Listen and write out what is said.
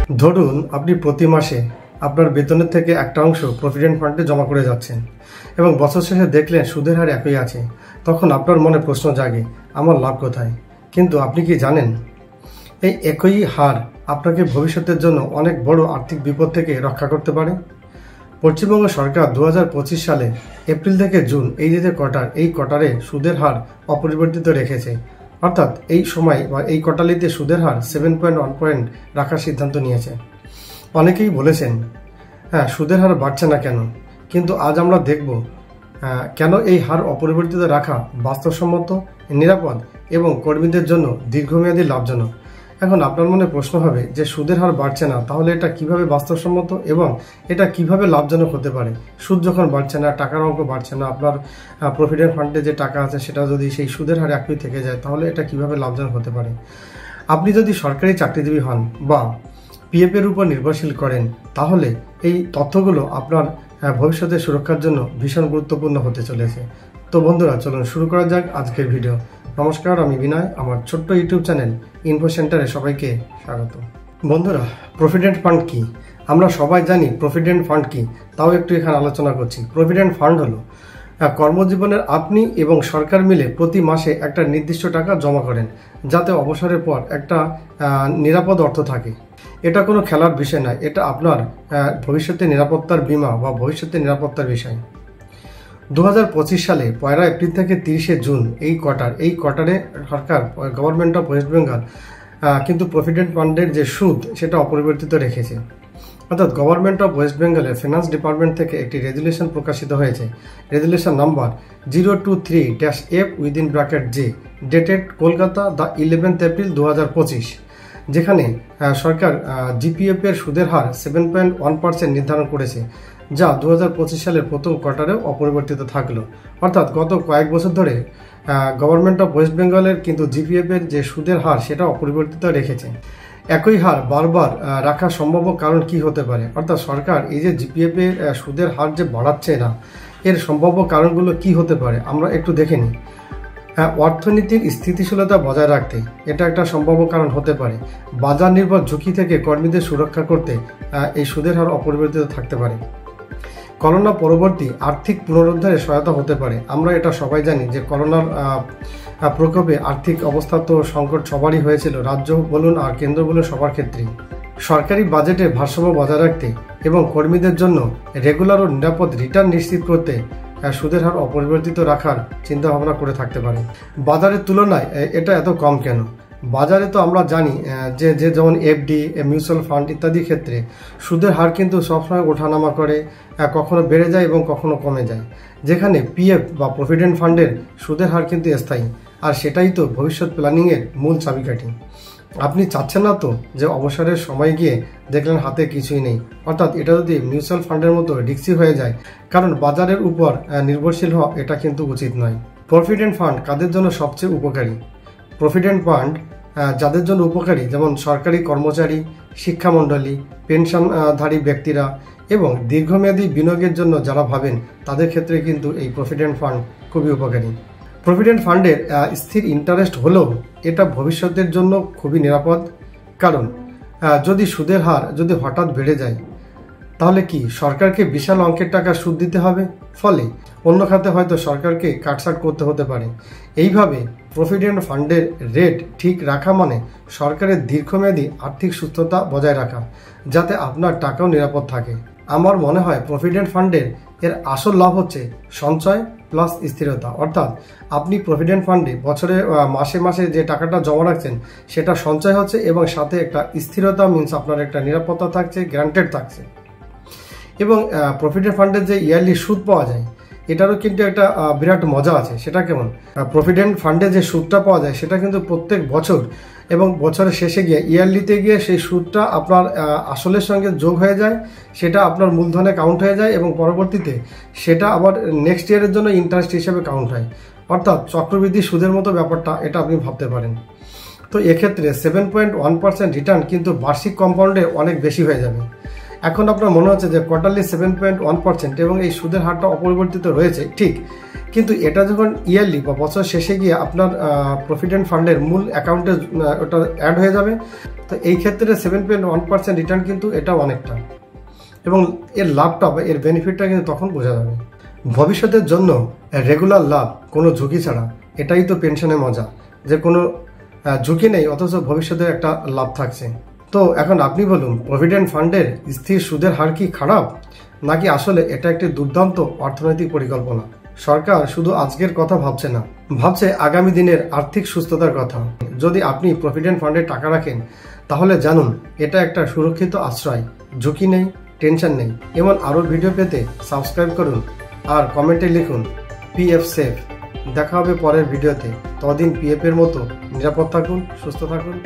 ধরুন আপনি প্রতি মাসে আপনার বেতনের থেকে একটা অংশ প্রভিডেন্ট ফান্ডে জমা করে যাচ্ছেন এবং বছর শেষে দেখলেন সুদের হার একই আছে। তখন আপনার মনে প্রশ্ন জাগে, আমার লাভ কোথায়? কিন্তু আপনি কি জানেন এই একই হার আপনাকে ভবিষ্যতের জন্য অনেক বড় আর্থিক বিপদ থেকে রক্ষা করতে পারে। পশ্চিমবঙ্গ সরকার 2025 সালে এপ্রিল থেকে জুন এই যে এই কোয়ার্টারে সুদের হার অপরিবর্তিত রেখেছে। অর্থাৎ এই সময় বা এই কোয়ার্টারলিতে সুদের হার 7.1% রাখার সিদ্ধান্ত নিয়েছে। অনেকেই বলেছেন সুদের হার বাড়ছে না কেন, কিন্তু আজ আমরা দেখব কেন এই হার অপরিবর্তিত রাখা বাস্তবসম্মত, নিরাপদ এবং কর্মীদের জন্য দীর্ঘমেয়াদী লাভজনক। এখন আপনার মনে প্রশ্ন হবে যে সুদের হার বাড়ছে না, তাহলে এটা কিভাবে বাস্তবসম্মত এবং এটা কিভাবে লাভজনক হতে পারে? সুদ যখন বাড়ছে না, টাকার অঙ্ক বাড়ছে না, আপনার প্রভিডেন্ট ফান্ডে যে টাকা আছে সেটা যদি সেই সুদের হার একই থেকে যায়, তাহলে এটা কিভাবে লাভজনক হতে পারে? আপনি যদি সরকারি চাকরিজীবী হন বা পিএফের উপর নির্ভরশীল করেন, তাহলে এই তথ্যগুলো আপনার ভবিষ্যতের সুরক্ষার জন্য ভীষণ গুরুত্বপূর্ণ হতে চলেছে। তো বন্ধুরা, চলুন শুরু করা যাক আজকের ভিডিও। নমস্কার, আমি বিনয়, আমার ছোট্ট ইউটিউব চ্যানেল ইনফো সেন্টারে সবাইকে স্বাগত। বন্ধুরা, প্রভিডেন্ট ফান্ড কি? আমরা সবাই জানি প্রভিডেন্ট ফান্ড কি, তাও একটু এখানে আলোচনা করছি। প্রভিডেন্ট ফান্ড হলো কর্মজীবনের আপনি এবং সরকার মিলে প্রতি মাসে একটা নির্দিষ্ট টাকা জমা করেন, যাতে অবসরের পর একটা নিরাপদ অর্থ থাকে। এটা কোনো খেলার বিষয় নয়, এটা আপনার ভবিষ্যতের নিরাপত্তার বীমা বা ভবিষ্যতের নিরাপত্তার বিষয়। 2025 সালে 1 এপ্রিল থেকে 30 জুন এই কোয়ার্টারে সরকার, গভর্নমেন্ট অফ ওয়েস্ট বেঙ্গল কিন্তু প্রভিডেন্ট ফান্ডের যে সুদ সেটা অপরিবর্তিত রেখেছে। অর্থাৎ গভর্নমেন্ট অফ ওয়েস্ট বেঙ্গলের ফিনান্স ডিপার্টমেন্ট থেকে একটি রেজুলেশন প্রকাশিত হয়েছে, resolution number 023-F(J) dated Kolkata the 11th April 2025, যেখানে সরকার জিপিএফ এর সুদের হার 7.1% নির্ধারণ করেছে, যা 2025 সালের প্রথম কোয়ার্টারেও অপরিবর্তিত থাকলো। অর্থাৎ গত কয়েক বছর ধরে গভর্নমেন্ট অফ ওয়েস্ট বেঙ্গলের কিন্তু জিপিএফ এর যে সুদের হার সেটা অপরিবর্তিত রেখেছে। একই হার বারবার রাখা সম্ভাব্য কারণ কি হতে পারে? অর্থাৎ সরকার এই যে জিপিএফ এর সুদের হার যে বাড়াচ্ছে না, এর সম্ভাব্য কারণগুলো কি হতে পারে আমরা একটু দেখে নিই। অর্থনীতির স্থিতিশীলতা বজায় রাখতে এটা একটা সম্ভাব্য কারণ হতে পারে। বাজার নির্ভর ঝুঁকি থেকে কর্মীদের সুরক্ষা করতে এই সুদের হার অপরিবর্তিত থাকতে পারে। করোনা পরবর্তী আর্থিক পুনরুদ্ধারে সহায়তা হতে পারে। আমরা এটা সবাই জানি যে করোনার প্রকোপে আর্থিক অবস্থা তো সংকট সবারই হয়েছিল, রাজ্য বলুন আর কেন্দ্র বলুন, সবার ক্ষেত্রেই। সরকারি বাজেটে ভারসাম্য বজায় রাখতে এবং কর্মীদের জন্য রেগুলার ও নিরাপদ রিটার্ন নিশ্চিত করতে সুদের হার অপরিবর্তিত রাখার চিন্তা ভাবনা করে থাকতে পারে। বাজারের তুলনায় এটা এত কম কেন? বাজারে তো আমরা জানি যে যেমন এফডি, মিউচুয়াল ফান্ড ইত্যাদি ক্ষেত্রে সুদের হার কিন্তু সবসময় ওঠানামা করে, কখনো বেড়ে যায় এবং কখনো কমে যায়। যেখানে পিএফ বা প্রভিডেন্ট ফান্ডের সুদের হার কিন্তু স্থায়ী, আর সেটাই তো ভবিষ্যৎ প্ল্যানিংয়ের মূল চাবিকাঠি। আপনি চাচ্ছেন না তো যে অবসরের সময় গিয়ে দেখলেন হাতে কিছুই নেই। অর্থাৎ এটা যদি মিউচুয়াল ফান্ডের মতো রিস্কি হয়ে যায়, কারণ বাজারের উপর নির্ভরশীল হওয়া এটা কিন্তু উচিত নয়। প্রভিডেন্ট ফান্ড কাদের জন্য সবচেয়ে উপকারী? প্রভিডেন্ট ফান্ড যাদের জন্য উপকারী, যেমন সরকারি কর্মচারী, শিক্ষামণ্ডলী, পেনশনধারী ব্যক্তিরা এবং দীর্ঘমেয়াদী বিনিয়োগের জন্য যারা ভাবেন, তাদের ক্ষেত্রে কিন্তু এই প্রভিডেন্ট ফান্ড খুবই উপকারী। প্রভিডেন্ট ফান্ডের স্থির ইন্টারেস্ট হলেও এটা ভবিষ্যতের জন্য খুবই নিরাপদ, কারণ যদি সুদের হার যদি হঠাৎ বেড়ে যায়, তাহলে কি সরকারকে বিশাল অঙ্কের টাকা সুদ দিতে হবে? ফলে অন্য খাতে হয়তো সরকারকে কাটছাট করতে হতে পারে। এইভাবে প্রভিডেন্ট ফান্ডের রেট ঠিক রাখা মানে সরকারের দীর্ঘমেয়াদী আর্থিক সুস্থতা বজায় রাখা, যাতে আপনার টাকাও নিরাপদ থাকে। আমার মনে হয় প্রভিডেন্ট ফান্ডের আসল লাভ হচ্ছে সঞ্চয় প্লাস স্থিরতা। অর্থাৎ আপনি প্রভিডেন্ট ফান্ডে বছরে মাসে মাসে যে টাকাটা জমা রাখছেন সেটা সঞ্চয় হচ্ছে এবং সাথে একটা স্থিরতা, মিনস আপনার একটা নিরাপত্তা থাকছে, গ্যারান্টেড থাকছে। এবং প্রভিডেন্ট ফান্ডের যে ইয়ারলি সুদ পাওয়া যায়, এটারও কিন্তু একটা বিরাট মজা আছে। সেটা কেমন? প্রভিডেন্ট ফান্ডে যে সুদটা পাওয়া যায় সেটা কিন্তু প্রত্যেক বছর এবং বছরের শেষে গিয়ে ইয়ারলিতে গিয়ে সেই সুদটা আপনার আসলের সঙ্গে যোগ হয়ে যায়, সেটা আপনার মূলধনে কাউন্ট হয়ে যায় এবং পরবর্তীতে সেটা আবার নেক্সট ইয়ারের জন্য ইন্টারেস্ট হিসেবে কাউন্ট হয়। অর্থাৎ চক্রবৃদ্ধি সুদের মতো ব্যাপারটা এটা আপনি ভাবতে পারেন। তো এক্ষেত্রে 7.1% রিটার্ন কিন্তু বার্ষিক কম্পাউন্ডে অনেক বেশি হয়ে যাবে। এখন আপনার মনে হচ্ছে যে কোয়ার্টারলি 7.1% এবং এই সুদের হারটা অপরিবর্তিত রয়েছে, ঠিক, কিন্তু এটা যখন ইয়ারলি বা বছর শেষে গিয়ে আপনার প্রভিডেন্ট ফান্ডের মূল অ্যাকাউন্টে ওটা অ্যাড হয়ে যাবে, তো এই ক্ষেত্রে 7.1% রিটার্ন কিন্তু এটা অনেকটা, এবং এর লাভটা বা এর বেনিফিটটা কিন্তু তখন বোঝা যাবে। ভবিষ্যতের জন্য রেগুলার লাভ, কোনো ঝুঁকি ছাড়া, এটাই তো পেনশনের মজা, যে কোনো ঝুঁকি নেই অথচ ভবিষ্যতে একটা লাভ থাকছে। তো এখন আপনি বলুন, প্রভিডেন্ট ফান্ডের স্থির সুদের হার কি খারাপ, নাকি আসলে এটা একটি দুর্দান্ত অর্থনৈতিক পরিকল্পনা? সরকার শুধু আজকের কথা ভাবছে না, ভাবছে আগামী দিনের আর্থিক সুস্থতার কথা। যদি আপনি প্রভিডেন্ট ফান্ডে টাকা রাখেন, তাহলে জানুন এটা একটা সুরক্ষিত আশ্রয়, ঝুঁকি নেই, টেনশন নেই। এমন আরও ভিডিও পেতে সাবস্ক্রাইব করুন আর কমেন্টে লিখুন পিএফ সেফ। দেখা হবে পরের ভিডিওতে। ততদিন পিএফ এর মতো নিরাপদ থাকুন, সুস্থ থাকুন।